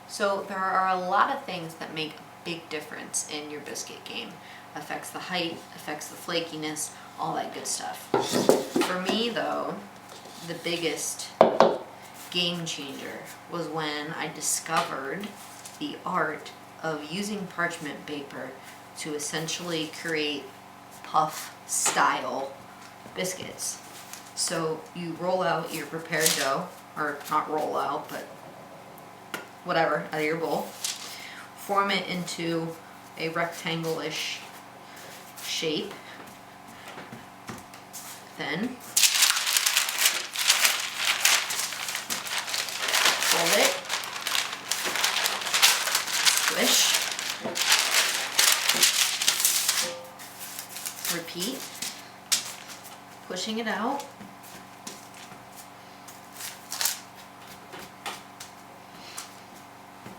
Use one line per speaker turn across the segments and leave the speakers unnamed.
So there are a lot of things that make a big difference in your biscuit game. Affects the height, affects the flakiness, all that good stuff. For me though, the biggest game changer was when I discovered the art of using parchment paper to essentially create puff style biscuits. So you roll out your prepared dough, or not roll out, but whatever, out of your bowl. Form it into a rectangle-ish shape. Then fold it, squish, repeat, pushing it out.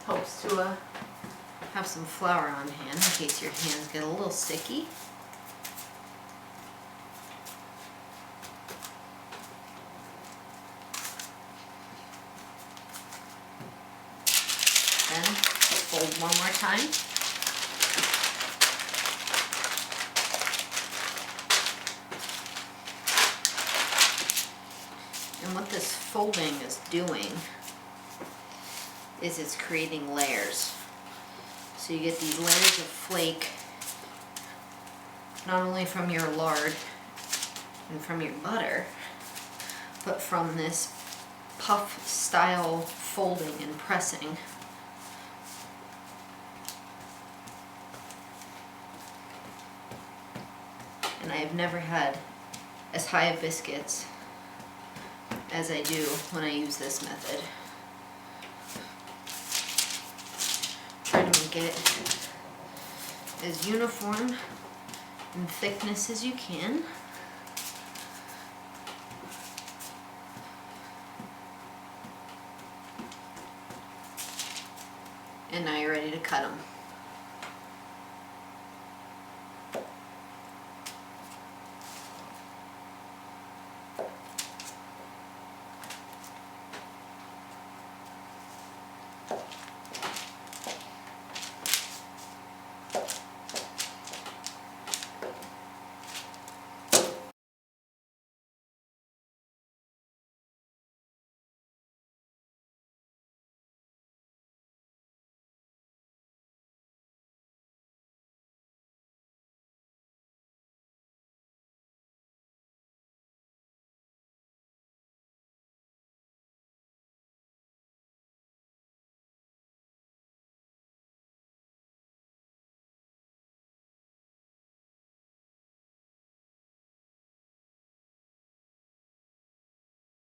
Helps to have some flour on hand in case your hands get a little sticky. Then fold one more time. And what this folding is doing is it's creating layers. So you get these layers of flake, not only from your lard and from your butter, but from this puff style folding and pressing. And I have never had as high of biscuits as I do when I use this method. Try to make it as uniform in thickness as you can. And now you're ready to cut them.